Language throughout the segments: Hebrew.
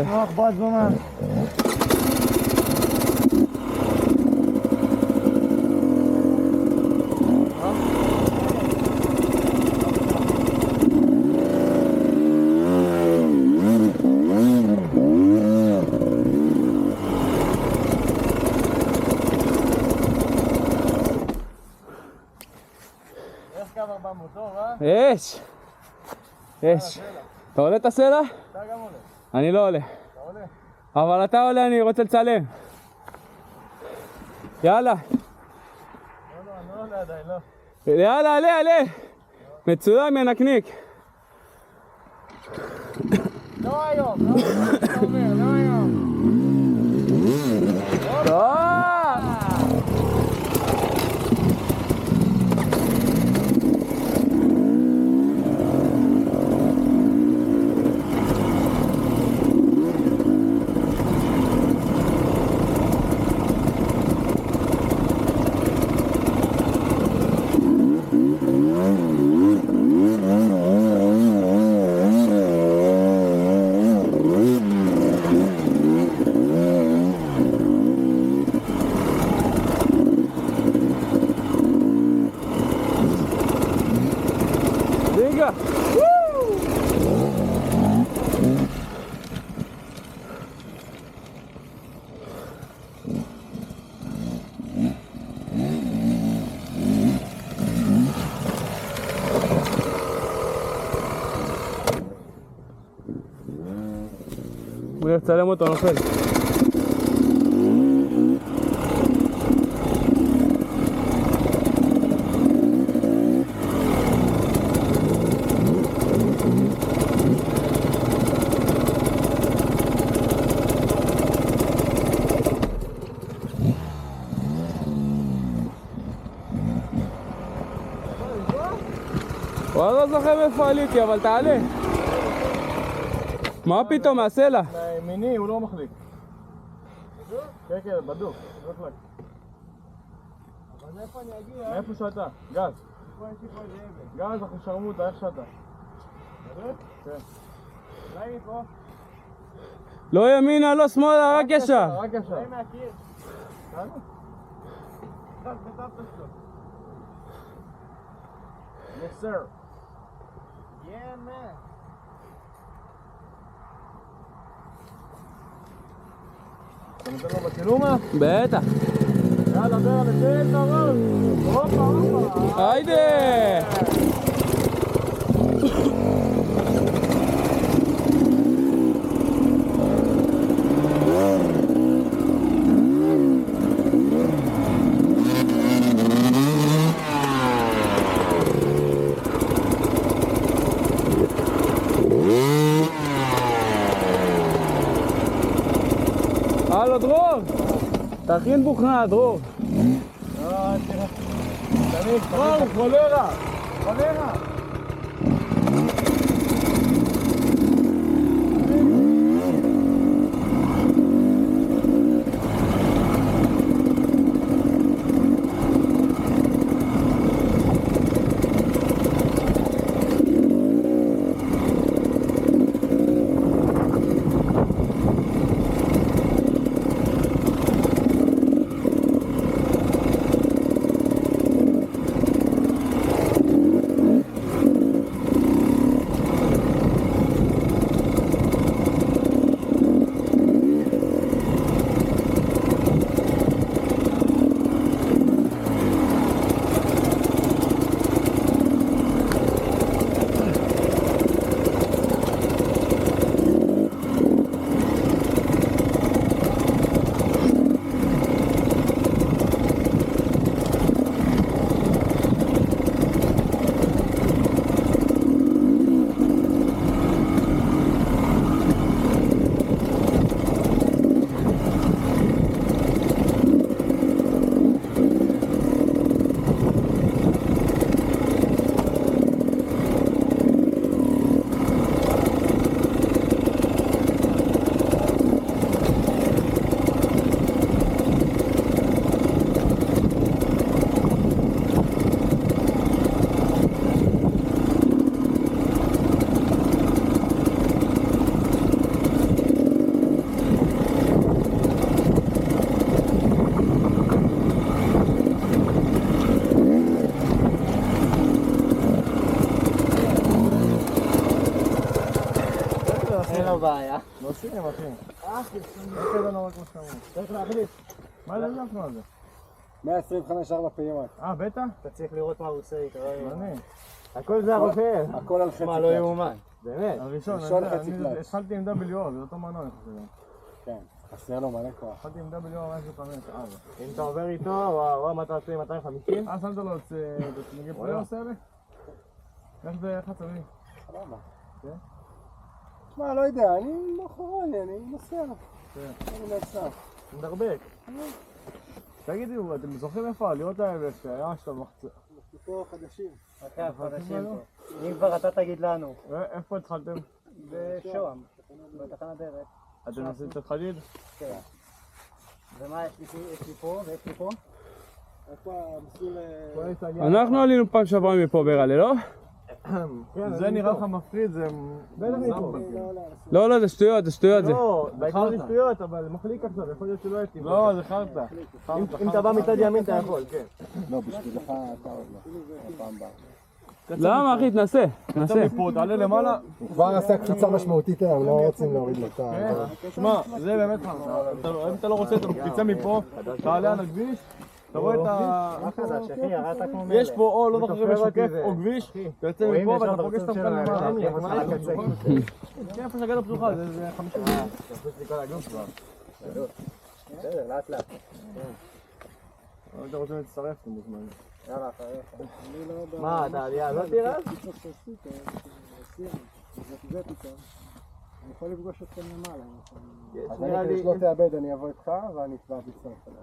נוח בזמן. איך קו 400 טוב, אה? יש! יש. אתה עולה את הסלע? אתה גם עולה. אני לא עולה. אתה עולה? אבל אתה עולה, אני רוצה לצלם. יאללה. לא, אני לא עולה עדיין, לא. יאללה, עלה, עלה. מצוין, ינקניק. לא היום, לא היום, אתה אומר, לא היום. טוב! Venga! בוא נצלם אותו נופל. וואלה, לא זוכר מאיפה עליתי, אבל תעלה. מה פתאום, מהסלע? מיני, הוא לא מחליק. כן, כן, בדוק. אבל מאיפה אני אגיע? מאיפה שאתה? גז. איפה יש לי פה איזה אבן? גז, אנחנו שרמוטה, איך שאתה? באמת? כן. אולי מפה? לא ימינה, לא שמאלה, רק ישר. רק ישר. אולי מהקיר. כאן? גז בסבתא שלו. Yes, sir. Yeah, man. אתה נותן לו בצילומה? בטח. יאללה, דבר, נתן את הראש. הופה, הופה. היידה! הלו דרור! תכין בוכנה דרור. תראה. תמיד, וואו, חולרה. חולרה. לא בעיה. נוסעים, אחי. איך ידענו רק מה שאמרו? צריך להחליף. מה לדענו על זה? 125 4 פעימות. בטא? אתה צריך לראות מה הוא עושה איתו. אני. הכל זה הרופא. הכל על חצי מה, לא פלט. יאומן. באמת. הראשון, ראשון אני חצי פלט. התחלתי עם WO, זה אותו מנוע, אני חושב. כן, חסר לו מלא כוח. התחלתי עם WO 105, אם אתה עובר איתו, וואו, מה אתה עושה? 250? שמת לו את צמיגי פריוס האלה? איך זה חצבי? סבבה. כן? שמע, לא יודע, אני מאחורי, אני נוסע. כן. אני נוסע. מדרבק. תגידי, אתם זוכרים איפה העליות האלה שהיה שאתה מחצה? אנחנו פה חדשים. אחרי החדשים פה. אם כבר אתה תגיד לנו. איפה התחלתם? בשוהם. בתחנת דרך. אתם עושים את חדיד? כן. ומה יש לי פה ויש לי פה? איפה המסלול... אנחנו עלינו פעם שעברה מפה ברלה, לא? זה נראה לך מפחיד, זה... לא, זה שטויות, זה שטויות. לא, בעיקר זה שטויות, אבל מחליק עכשיו, יכול להיות שלא יתאים. לא, זה חרטה. אם אתה בא מצד ימין אתה יכול, כן. לא, בשבילך אתה עוד לא. הפעם הבאה. למה אחי, תנסה, תנסה תנסה. מפה, תעלה למעלה. הוא כבר עשה קפיצה משמעותית היום, לא רוצים להוריד לו את ה... שמע, זה באמת חרטה. אם אתה לא רוצה, אתה תצא מפה, תעלה על הכביש, אתה רואה את ה... מה חדש, אחי? ירדת כמו מלך. יש פה או לא זוכר משקף או כביש, אתה יוצא מפה ואתה פוגש אותם כאן למעלה. כן, איפה שהגדה פתוחה, זה 50 דקות. תחפש לי כל הגוף כבר. בסדר, לאט לאט. אם אתה רוצה להצטרף, אתה מוזמן. יאללה, מה, אתה עלייה לא תראה? אני יכול לפגוש אתכם למעלה. אז נראה אני לי... כדי שלא תאבד, אני אבוא איתך ואני אצטרף אליו.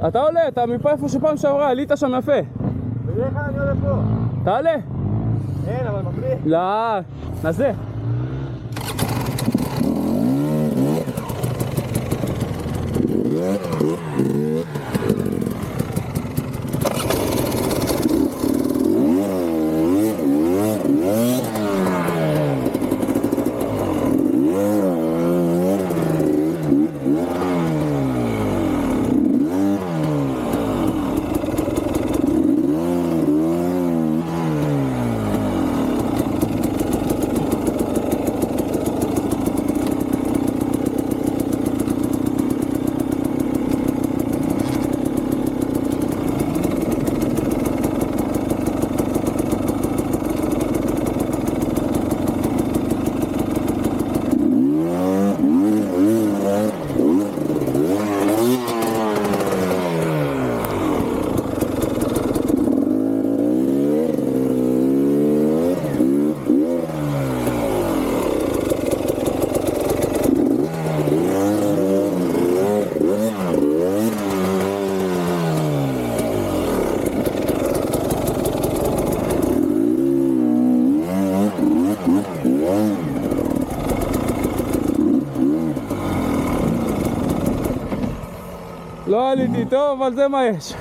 אתה עולה, אתה מפה איפה שפעם שעברה, עלית שם יפה. בדרך כלל אני עולה פה. תעלה. אין, אבל מפריע. לא, נסה. לא עליתי טוב, אבל זה מה יש.